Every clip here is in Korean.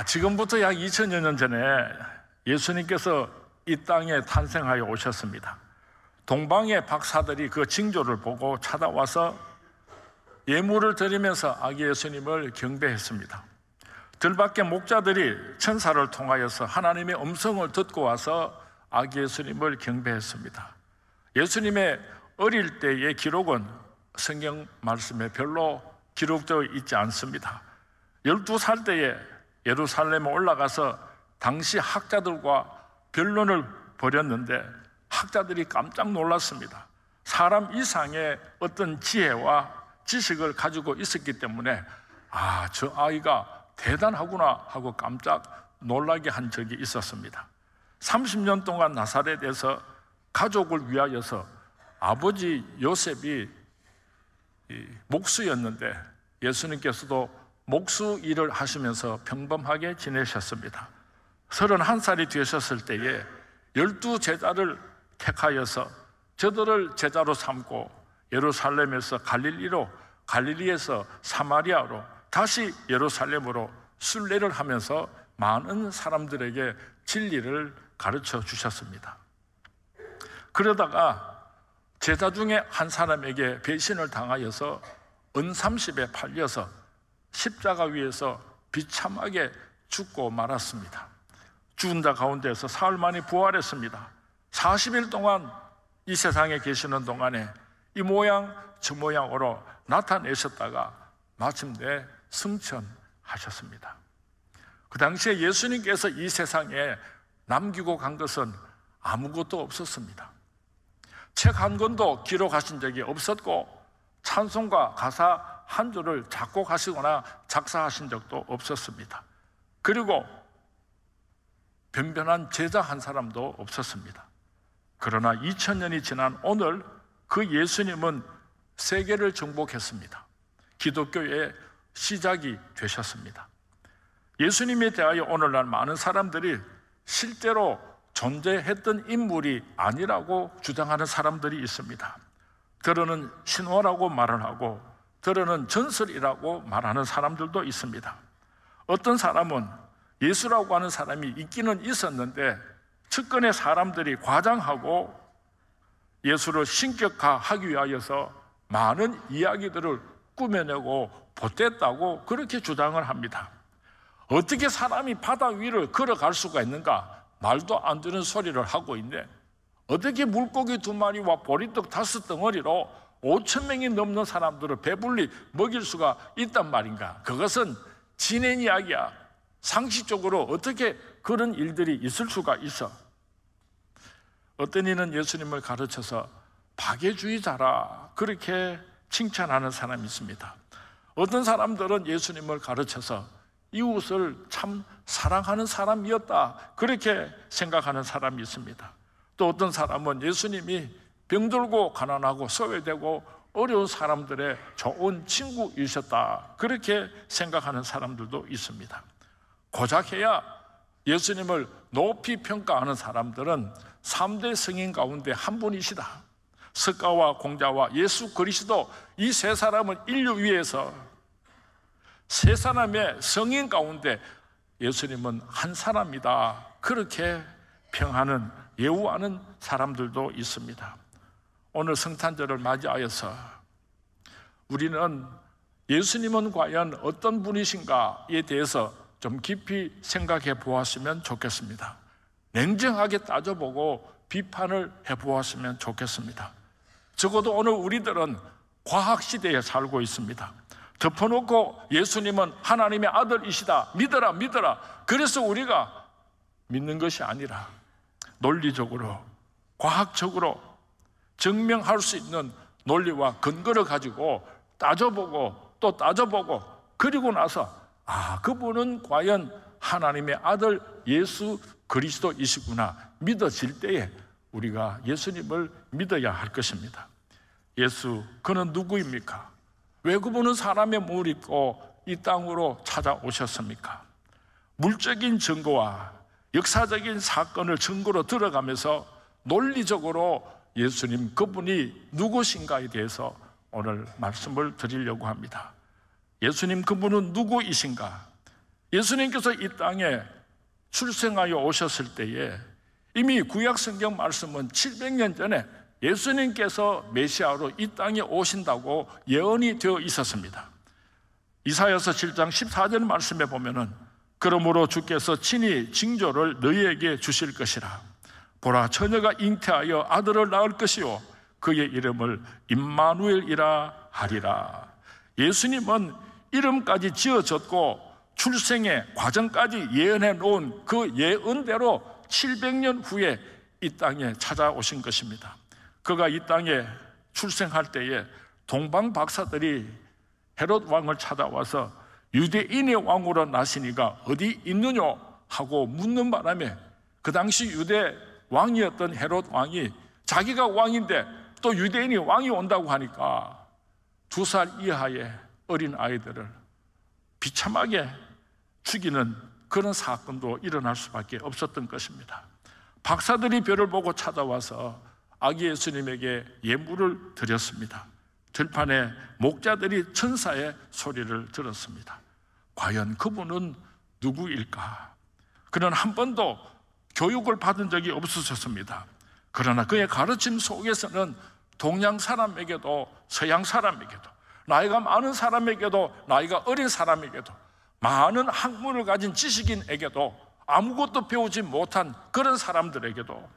지금부터 약 2000여 년 전에 예수님께서 이 땅에 탄생하여 오셨습니다. 동방의 박사들이 그 징조를 보고 찾아와서 예물을 드리면서 아기 예수님을 경배했습니다. 들밖의 목자들이 천사를 통하여서 하나님의 음성을 듣고 와서 아기 예수님을 경배했습니다. 예수님의 어릴 때의 기록은 성경 말씀에 별로 기록되어 있지 않습니다. 12살 때에 예루살렘에 올라가서 당시 학자들과 변론을 벌였는데 학자들이 깜짝 놀랐습니다. 사람 이상의 어떤 지혜와 지식을 가지고 있었기 때문에 저 아이가 대단하구나 하고 깜짝 놀라게 한 적이 있었습니다. 30년 동안 나사렛에서 가족을 위하여서 아버지 요셉이 목수였는데 예수님께서도 목수 일을 하시면서 평범하게 지내셨습니다. 31살이 되셨을 때에 12제자를 택하여서 저들을 제자로 삼고 예루살렘에서 갈릴리로, 갈릴리에서 사마리아로, 다시 예루살렘으로 순례를 하면서 많은 사람들에게 진리를 가르쳐 주셨습니다. 그러다가 제자 중에 한 사람에게 배신을 당하여서 은 30에 팔려서 십자가 위에서 비참하게 죽고 말았습니다. 죽은 자 가운데서 사흘 만에 부활했습니다. 40일 동안 이 세상에 계시는 동안에 이 모양 저 모양으로 나타내셨다가 마침내 승천하셨습니다. 그 당시에 예수님께서 이 세상에 남기고 간 것은 아무것도 없었습니다. 책 한 권도 기록하신 적이 없었고 찬송가 가사 한 줄을 작곡하시거나 작사하신 적도 없었습니다. 그리고 변변한 제자 한 사람도 없었습니다. 그러나 2000년이 지난 오늘 그 예수님은 세계를 정복했습니다. 기독교의 시작이 되셨습니다. 예수님에 대하여 오늘날 많은 사람들이 실제로 존재했던 인물이 아니라고 주장하는 사람들이 있습니다. 들어는 신화라고 말을 하고 들어는 전설이라고 말하는 사람들도 있습니다. 어떤 사람은 예수라고 하는 사람이 있기는 있었는데 측근의 사람들이 과장하고 예수를 신격화하기 위하여서 많은 이야기들을 꾸며내고 보탰다고 그렇게 주장을 합니다. 어떻게 사람이 바다 위를 걸어갈 수가 있는가? 말도 안 되는 소리를 하고 있네. 어떻게 물고기 2마리와 보리떡 5덩어리로 5,000명이 넘는 사람들을 배불리 먹일 수가 있단 말인가? 그것은 지낸 이야기야. 상식적으로 어떻게 그런 일들이 있을 수가 있어? 어떤 이는 예수님을 가르쳐서 박애주의자라 그렇게 칭찬하는 사람이 있습니다. 어떤 사람들은 예수님을 가르쳐서 이웃을 참 사랑하는 사람이었다 그렇게 생각하는 사람이 있습니다. 또 어떤 사람은 예수님이 병들고 가난하고 소외되고 어려운 사람들의 좋은 친구이셨다 그렇게 생각하는 사람들도 있습니다. 고작해야 예수님을 높이 평가하는 사람들은 3대 성인 가운데 한 분이시다. 석가와 공자와 예수 그리스도 이 세 사람은 인류 위에서 세 사람의 성인 가운데 예수님은 한 사람이다 그렇게 평하는 예우하는 사람들도 있습니다. 오늘 성탄절을 맞이하여서 우리는 예수님은 과연 어떤 분이신가에 대해서 좀 깊이 생각해 보았으면 좋겠습니다. 냉정하게 따져보고 비판을 해보았으면 좋겠습니다. 적어도 오늘 우리들은 과학시대에 살고 있습니다. 덮어놓고 예수님은 하나님의 아들이시다 믿어라 믿어라. 그래서 우리가 믿는 것이 아니라 논리적으로 과학적으로 증명할 수 있는 논리와 근거를 가지고 따져보고 또 따져보고 그리고 나서 그분은 과연 하나님의 아들 예수 그리스도이시구나 믿어질 때에 우리가 예수님을 믿어야 할 것입니다. 예수, 그는 누구입니까? 왜 그분은 사람의 몸을 입고 이 땅으로 찾아오셨습니까? 물적인 증거와 역사적인 사건을 증거로 들어가면서 논리적으로 예수님 그분이 누구신가에 대해서 오늘 말씀을 드리려고 합니다. 예수님 그분은 누구이신가? 예수님께서 이 땅에 출생하여 오셨을 때에 이미 구약 성경 말씀은 700년 전에 예수님께서 메시아로 이 땅에 오신다고 예언이 되어 있었습니다. 이사야서 7장 14절 말씀에 보면은 그러므로 주께서 친히 징조를 너희에게 주실 것이라. 보라, 처녀가 잉태하여 아들을 낳을 것이요 그의 이름을 임마누엘이라 하리라. 예수님은 이름까지 지어졌고 출생의 과정까지 예언해 놓은 그 예언대로 700년 후에 이 땅에 찾아오신 것입니다. 그가 이 땅에 출생할 때에 동방 박사들이 헤롯 왕을 찾아와서 유대인의 왕으로 나시니가 어디 있느냐 하고 묻는 바람에 그 당시 유대 왕이었던 헤롯 왕이 자기가 왕인데 또 유대인이 왕이 온다고 하니까 2살 이하의 어린 아이들을 비참하게 죽이는 그런 사건도 일어날 수밖에 없었던 것입니다. 박사들이 별을 보고 찾아와서 아기 예수님에게 예물을 드렸습니다. 들판에 목자들이 천사의 소리를 들었습니다. 과연 그분은 누구일까? 그는 한 번도 교육을 받은 적이 없으셨습니다. 그러나 그의 가르침 속에서는 동양 사람에게도 서양 사람에게도 나이가 많은 사람에게도 나이가 어린 사람에게도 많은 학문을 가진 지식인에게도 아무것도 배우지 못한 그런 사람들에게도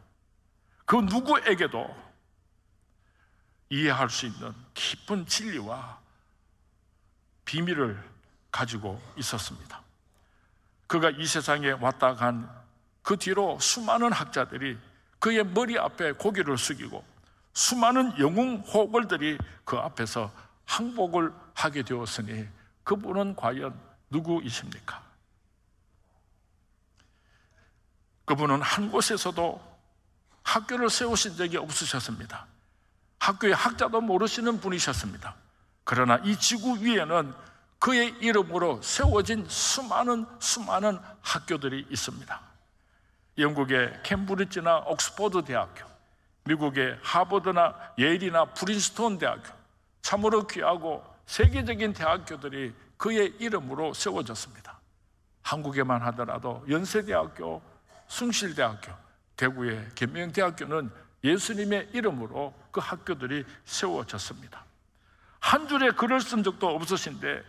그 누구에게도 이해할 수 있는 깊은 진리와 비밀을 가지고 있었습니다. 그가 이 세상에 왔다 간 그 뒤로 수많은 학자들이 그의 머리 앞에 고개를 숙이고 수많은 영웅 호걸들이 그 앞에서 항복을 하게 되었으니 그분은 과연 누구이십니까? 그분은 한 곳에서도 학교를 세우신 적이 없으셨습니다. 학교에 학자도 모르시는 분이셨습니다. 그러나 이 지구 위에는 그의 이름으로 세워진 수많은 학교들이 있습니다. 영국의 캠브리지나 옥스퍼드 대학교, 미국의 하버드나 예일이나 프린스턴 대학교, 참으로 귀하고 세계적인 대학교들이 그의 이름으로 세워졌습니다. 한국에만 하더라도 연세대학교, 숭실대학교, 대구의 계명대학교는 예수님의 이름으로 그 학교들이 세워졌습니다. 한 줄의 글을 쓴 적도 없으신데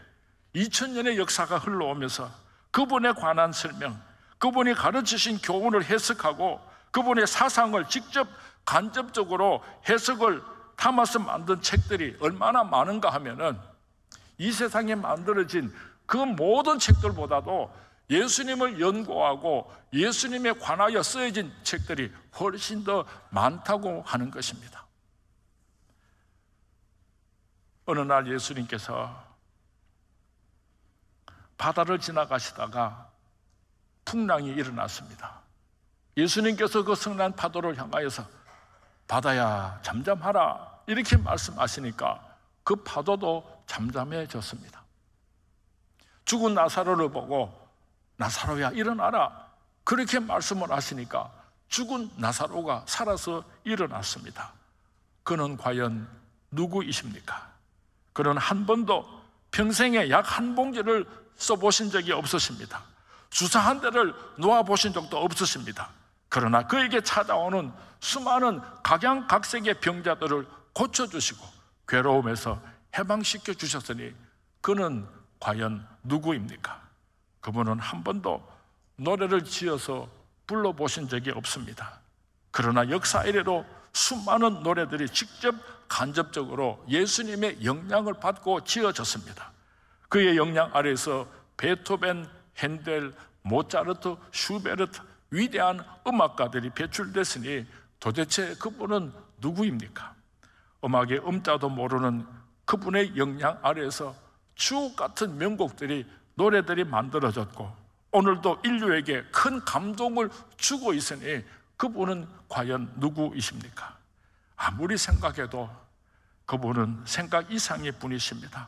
2000년의 역사가 흘러오면서 그분에 관한 설명, 그분이 가르치신 교훈을 해석하고 그분의 사상을 직접 간접적으로 해석을 담아서 만든 책들이 얼마나 많은가 하면은 이 세상에 만들어진 그 모든 책들보다도 예수님을 연구하고 예수님에 관하여 쓰여진 책들이 훨씬 더 많다고 하는 것입니다. 어느 날 예수님께서 바다를 지나가시다가 풍랑이 일어났습니다. 예수님께서 그 성난 파도를 향하여서 바다야 잠잠하라 이렇게 말씀하시니까 그 파도도 잠잠해졌습니다. 죽은 나사로를 보고 나사로야 일어나라 그렇게 말씀을 하시니까 죽은 나사로가 살아서 일어났습니다. 그는 과연 누구이십니까? 그는 한 번도 평생에 약 한 봉지를 써보신 적이 없으십니다. 주사 한 대를 놓아보신 적도 없으십니다. 그러나 그에게 찾아오는 수많은 각양각색의 병자들을 고쳐주시고 괴로움에서 해방시켜 주셨으니 그는 과연 누구입니까? 그분은 한 번도 노래를 지어서 불러보신 적이 없습니다. 그러나 역사 이래로 수많은 노래들이 직접 간접적으로 예수님의 영향을 받고 지어졌습니다. 그의 영향 아래에서 베토벤, 핸델, 모차르트, 슈베르트 위대한 음악가들이 배출됐으니 도대체 그분은 누구입니까? 음악의 음자도 모르는 그분의 영향 아래에서 주옥 같은 명곡들이 노래들이 만들어졌고 오늘도 인류에게 큰 감동을 주고 있으니 그분은 과연 누구이십니까? 아무리 생각해도 그분은 생각 이상의 분이십니다.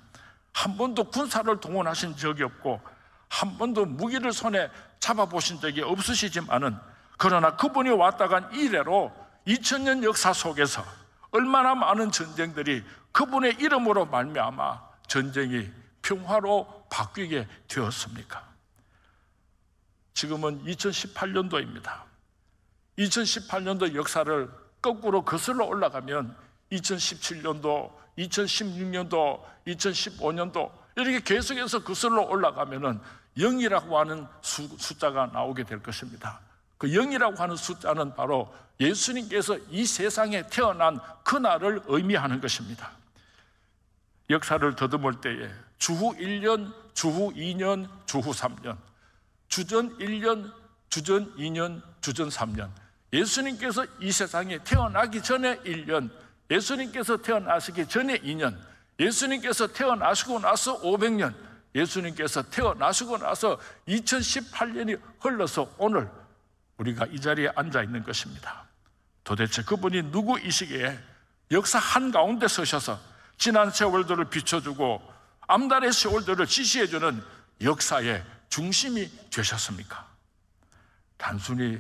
한 번도 군사를 동원하신 적이 없고 한 번도 무기를 손에 잡아보신 적이 없으시지만은 그러나 그분이 왔다 간 이래로 2000년 역사 속에서 얼마나 많은 전쟁들이 그분의 이름으로 말미암아 전쟁이 평화로 바뀌게 되었습니까? 지금은 2018년도입니다. 2018년도 역사를 거꾸로 거슬러 올라가면 2017년도, 2016년도, 2015년도 이렇게 계속해서 거슬러 올라가면은 0이라고 하는 숫자가 나오게 될 것입니다. 그 0이라고 하는 숫자는 바로 예수님께서 이 세상에 태어난 그날을 의미하는 것입니다. 역사를 더듬을 때에 주후 1년, 주후 2년, 주후 3년, 주전 1년, 주전 2년, 주전 3년, 예수님께서 이 세상에 태어나기 전에 1년, 예수님께서 태어나시기 전에 2년, 예수님께서 태어나시고 나서 500년, 예수님께서 태어나시고 나서 2018년이 흘러서 오늘 우리가 이 자리에 앉아 있는 것입니다. 도대체 그분이 누구이시기에 역사 한가운데 서셔서 지난 세월들을 비춰주고 앞날의 세월들을 지시해주는 역사의 중심이 되셨습니까? 단순히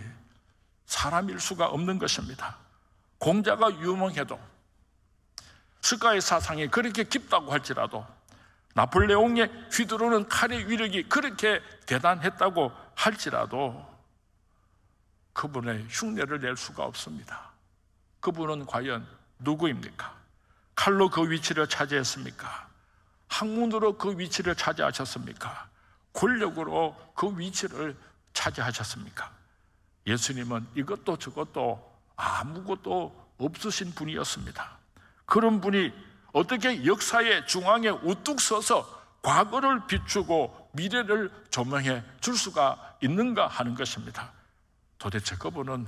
사람일 수가 없는 것입니다. 공자가 유명해도, 스가의 사상이 그렇게 깊다고 할지라도, 나폴레옹의 휘두르는 칼의 위력이 그렇게 대단했다고 할지라도 그분의 흉내를 낼 수가 없습니다. 그분은 과연 누구입니까? 칼로 그 위치를 차지했습니까? 학문으로 그 위치를 차지하셨습니까? 권력으로 그 위치를 차지하셨습니까? 예수님은 이것도 저것도 아무것도 없으신 분이었습니다. 그런 분이 어떻게 역사의 중앙에 우뚝 서서 과거를 비추고 미래를 조명해 줄 수가 있는가 하는 것입니다. 도대체 그분은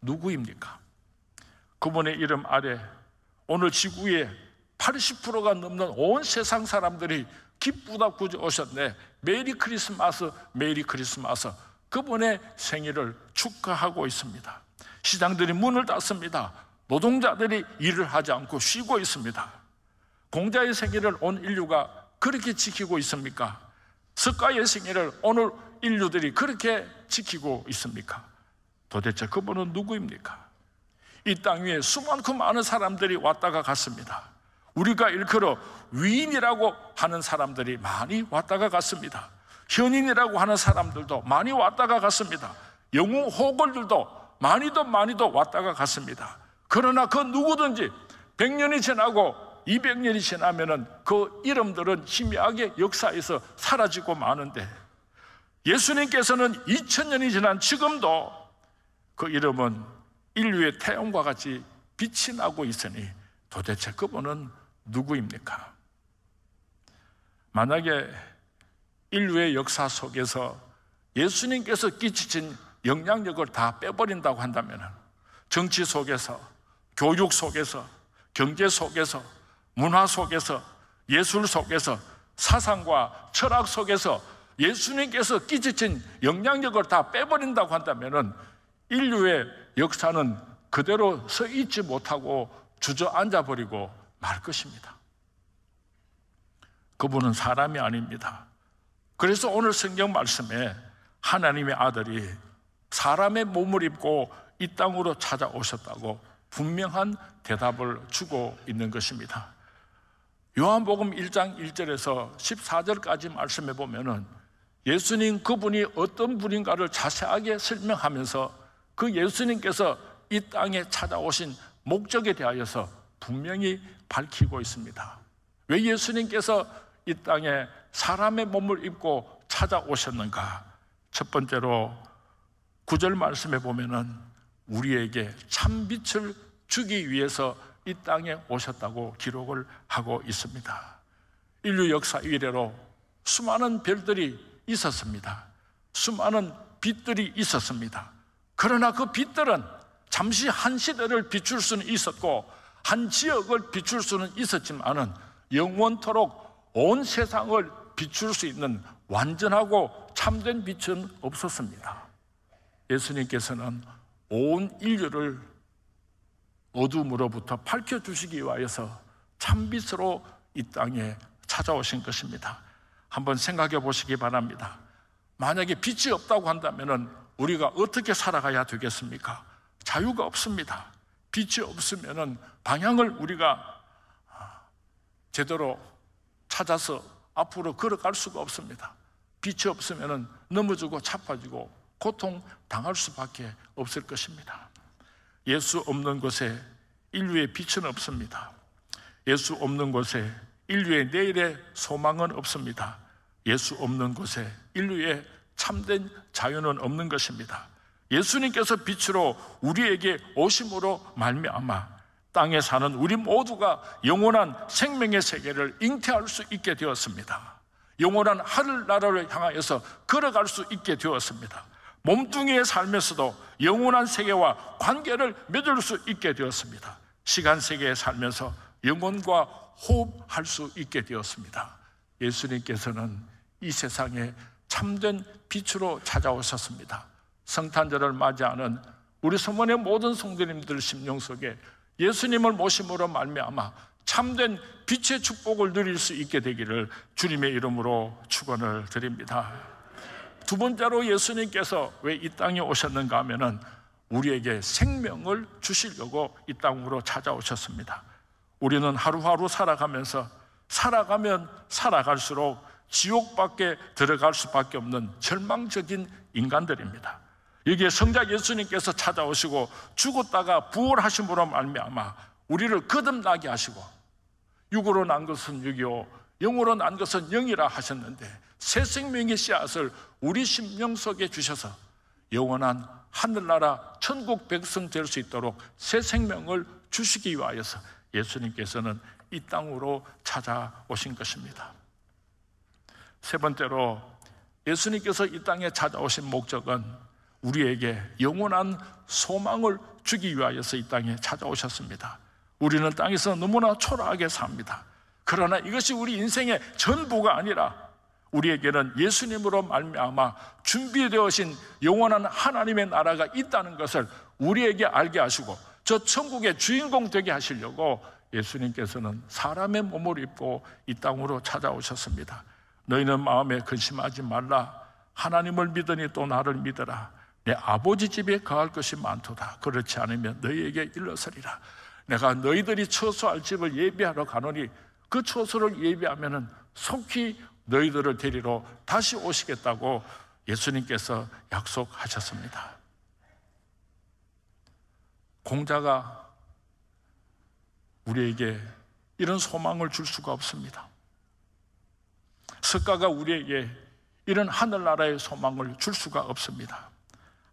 누구입니까? 그분의 이름 아래 오늘 지구의 80%가 넘는 온 세상 사람들이 기쁘다 구주 오셨네, 메리 크리스마스, 메리 크리스마스, 그분의 생일을 축하하고 있습니다. 시장들이 문을 닫습니다. 노동자들이 일을 하지 않고 쉬고 있습니다. 공자의 생일을 온 인류가 그렇게 지키고 있습니까? 석가의 생일을 오늘 인류들이 그렇게 지키고 있습니까? 도대체 그분은 누구입니까? 이 땅 위에 수많고 많은 사람들이 왔다가 갔습니다. 우리가 일컬어 위인이라고 하는 사람들이 많이 왔다가 갔습니다. 현인이라고 하는 사람들도 많이 왔다가 갔습니다. 영웅 호걸들도 많이도 왔다가 갔습니다. 그러나 그 누구든지 100년이 지나고 200년이 지나면은 그 이름들은 희미하게 역사에서 사라지고 마는데, 예수님께서는 2000년이 지난 지금도 그 이름은 인류의 태양과 같이 빛이 나고 있으니 도대체 그분은 누구입니까? 만약에 인류의 역사 속에서 예수님께서 끼치신 영향력을 다 빼버린다고 한다면, 정치 속에서, 교육 속에서, 경제 속에서, 문화 속에서, 예술 속에서, 사상과 철학 속에서 예수님께서 끼치신 영향력을 다 빼버린다고 한다면 인류의 역사는 그대로 서 있지 못하고 주저앉아 버리고 말 것입니다. 그분은 사람이 아닙니다. 그래서 오늘 성경 말씀에 하나님의 아들이 사람의 몸을 입고 이 땅으로 찾아오셨다고 분명한 대답을 주고 있는 것입니다. 요한복음 1장 1절에서 14절까지 말씀해 보면은 예수님 그분이 어떤 분인가를 자세하게 설명하면서 그 예수님께서 이 땅에 찾아오신 목적에 대하여서 분명히 밝히고 있습니다. 왜 예수님께서 이 땅에 사람의 몸을 입고 찾아오셨는가? 첫 번째로 9절 말씀해 보면은 우리에게 참빛을 주기 위해서 이 땅에 오셨다고 기록을 하고 있습니다. 인류 역사 이래로 수많은 별들이 있었습니다. 수많은 빛들이 있었습니다. 그러나 그 빛들은 잠시 한 시대를 비출 수는 있었고 한 지역을 비출 수는 있었지만은 영원토록 온 세상을 비출 수 있는 완전하고 참된 빛은 없었습니다. 예수님께서는 온 인류를 어둠으로부터 밝혀주시기 위하여서 참빛으로 이 땅에 찾아오신 것입니다. 한번 생각해 보시기 바랍니다. 만약에 빛이 없다고 한다면 우리가 어떻게 살아가야 되겠습니까? 자유가 없습니다. 빛이 없으면 방향을 우리가 제대로 찾아서 앞으로 걸어갈 수가 없습니다. 빛이 없으면 넘어지고 자빠지고 고통 당할 수밖에 없을 것입니다. 예수 없는 곳에 인류의 빛은 없습니다. 예수 없는 곳에 인류의 내일의 소망은 없습니다. 예수 없는 곳에 인류의 참된 자유는 없는 것입니다. 예수님께서 빛으로 우리에게 오심으로 말미암아 땅에 사는 우리 모두가 영원한 생명의 세계를 잉태할 수 있게 되었습니다. 영원한 하늘나라를 향하여서 걸어갈 수 있게 되었습니다. 몸뚱이의 삶에서도 영원한 세계와 관계를 맺을 수 있게 되었습니다. 시간 세계에 살면서 영혼과 호흡할 수 있게 되었습니다. 예수님께서는 이 세상에 참된 빛으로 찾아오셨습니다. 성탄절을 맞이하는 우리 서문의 모든 성도님들 심령 속에 예수님을 모심으로 말미암아 참된 빛의 축복을 누릴 수 있게 되기를 주님의 이름으로 축원을 드립니다. 두 번째로 예수님께서 왜 이 땅에 오셨는가 하면은 우리에게 생명을 주시려고 이 땅으로 찾아오셨습니다. 우리는 하루하루 살아가면서 살아가면 살아갈수록 지옥밖에 들어갈 수밖에 없는 절망적인 인간들입니다. 여기에 성자 예수님께서 찾아오시고 죽었다가 부활하심으로 말미암아 우리를 거듭나게 하시고 육으로 난 것은 육이요 영으로 난 것은 영이라 하셨는데 새 생명의 씨앗을 우리 심령 속에 주셔서 영원한 하늘나라 천국 백성 될 수 있도록 새 생명을 주시기 위하여서 예수님께서는 이 땅으로 찾아오신 것입니다. 세 번째로 예수님께서 이 땅에 찾아오신 목적은 우리에게 영원한 소망을 주기 위하여서 이 땅에 찾아오셨습니다. 우리는 땅에서 너무나 초라하게 삽니다. 그러나 이것이 우리 인생의 전부가 아니라 우리에게는 예수님으로 말미암아 준비되어진 영원한 하나님의 나라가 있다는 것을 우리에게 알게 하시고 저 천국의 주인공 되게 하시려고 예수님께서는 사람의 몸을 입고 이 땅으로 찾아오셨습니다. 너희는 마음에 근심하지 말라. 하나님을 믿으니 또 나를 믿어라. 내 아버지 집에 거할 것이 많도다. 그렇지 않으면 너희에게 일러서리라. 내가 너희들이 처소할 집을 예비하러 가노니 그 처소를 예비하면 속히 너희들을 데리러 다시 오시겠다고 예수님께서 약속하셨습니다. 공자가 우리에게 이런 소망을 줄 수가 없습니다. 석가가 우리에게 이런 하늘나라의 소망을 줄 수가 없습니다.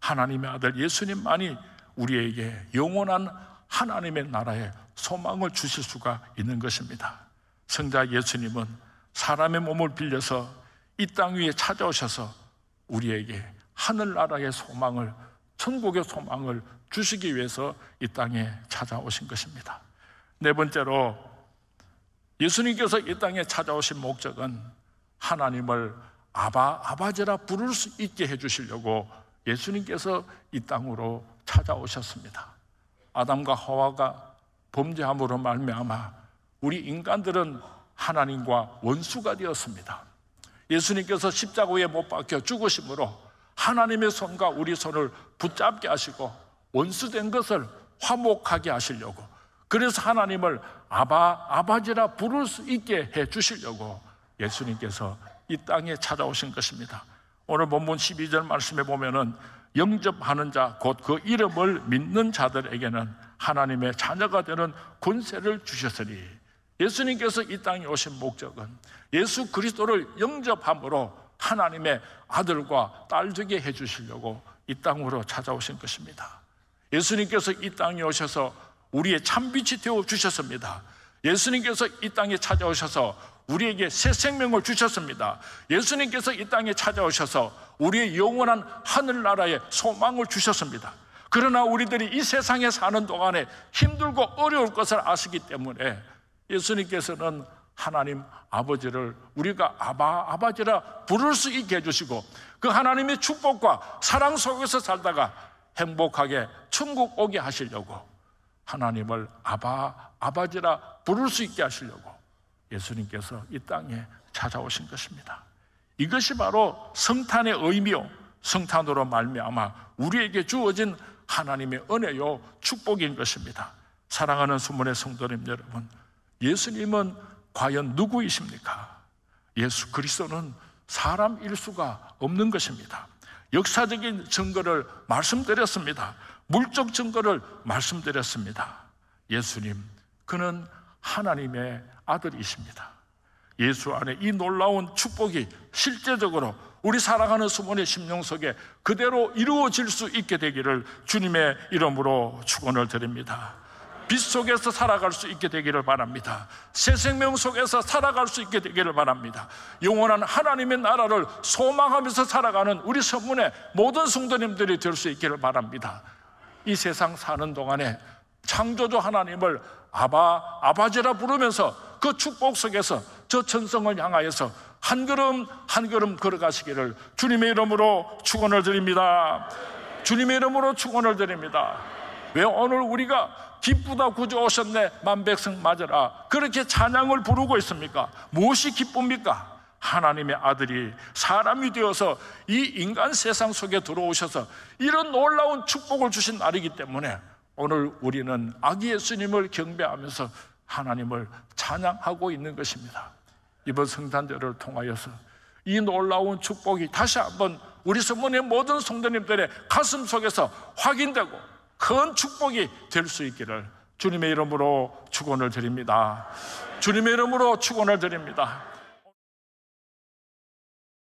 하나님의 아들 예수님만이 우리에게 영원한 하나님의 나라의 소망을 주실 수가 있는 것입니다. 성자 예수님은 사람의 몸을 빌려서 이 땅 위에 찾아오셔서 우리에게 하늘나라의 소망을, 천국의 소망을 주시기 위해서 이 땅에 찾아오신 것입니다. 네 번째로 예수님께서 이 땅에 찾아오신 목적은 하나님을 아바지라 부를 수 있게 해주시려고 예수님께서 이 땅으로 찾아오셨습니다. 아담과 하와가 범죄함으로 말미암아 우리 인간들은 하나님과 원수가 되었습니다. 예수님께서 십자가에 못 박혀 죽으심으로 하나님의 손과 우리 손을 붙잡게 하시고 원수된 것을 화목하게 하시려고, 그래서 하나님을 아바지라 부를 수 있게 해 주시려고 예수님께서 이 땅에 찾아오신 것입니다. 오늘 본문 12절 말씀에 보면은 영접하는 자, 곧 그 이름을 믿는 자들에게는 하나님의 자녀가 되는 권세를 주셨으니, 예수님께서 이 땅에 오신 목적은 예수 그리스도를 영접함으로 하나님의 아들과 딸 되게 해주시려고 이 땅으로 찾아오신 것입니다. 예수님께서 이 땅에 오셔서 우리의 참빛이 되어 주셨습니다. 예수님께서 이 땅에 찾아오셔서 우리에게 새 생명을 주셨습니다. 예수님께서 이 땅에 찾아오셔서 우리의 영원한 하늘나라의 소망을 주셨습니다. 그러나 우리들이 이 세상에 사는 동안에 힘들고 어려울 것을 아시기 때문에 예수님께서는 하나님 아버지를 우리가 아바지라 부를 수 있게 해주시고, 그 하나님의 축복과 사랑 속에서 살다가 행복하게 천국 오게 하시려고 하나님을 아바지라 부를 수 있게 하시려고 예수님께서 이 땅에 찾아오신 것입니다. 이것이 바로 성탄의 의미요, 성탄으로 말미암아 우리에게 주어진 하나님의 은혜요 축복인 것입니다. 사랑하는 수문의 성도님 여러분, 예수님은 과연 누구이십니까? 예수 그리스도는 사람일 수가 없는 것입니다. 역사적인 증거를 말씀드렸습니다. 물적 증거를 말씀드렸습니다. 예수님, 그는 하나님의 아들이십니다. 예수 안에 이 놀라운 축복이 실제적으로 우리 살아가는 수문의 심령 속에 그대로 이루어질 수 있게 되기를 주님의 이름으로 축원을 드립니다. 빛 속에서 살아갈 수 있게 되기를 바랍니다. 새 생명 속에서 살아갈 수 있게 되기를 바랍니다. 영원한 하나님의 나라를 소망하면서 살아가는 우리 선문의 모든 성도님들이 될 수 있기를 바랍니다. 이 세상 사는 동안에 창조주 하나님을 아바지라 부르면서 그 축복 속에서 저 천성을 향하여서 한 걸음 한 걸음 걸어가시기를 주님의 이름으로 축원을 드립니다. 주님의 이름으로 축원을 드립니다. 왜 오늘 우리가 기쁘다 구주 오셨네 만백성 맞으라 그렇게 찬양을 부르고 있습니까? 무엇이 기쁩니까? 하나님의 아들이 사람이 되어서 이 인간 세상 속에 들어오셔서 이런 놀라운 축복을 주신 날이기 때문에 오늘 우리는 아기 예수님을 경배하면서 하나님을 찬양하고 있는 것입니다. 이번 성탄절을 통하여서 이 놀라운 축복이 다시 한번 우리 성문의 모든 성도님들의 가슴 속에서 확인되고 큰 축복이 될 수 있기를 주님의 이름으로 축원을 드립니다. 주님의 이름으로 축원을 드립니다.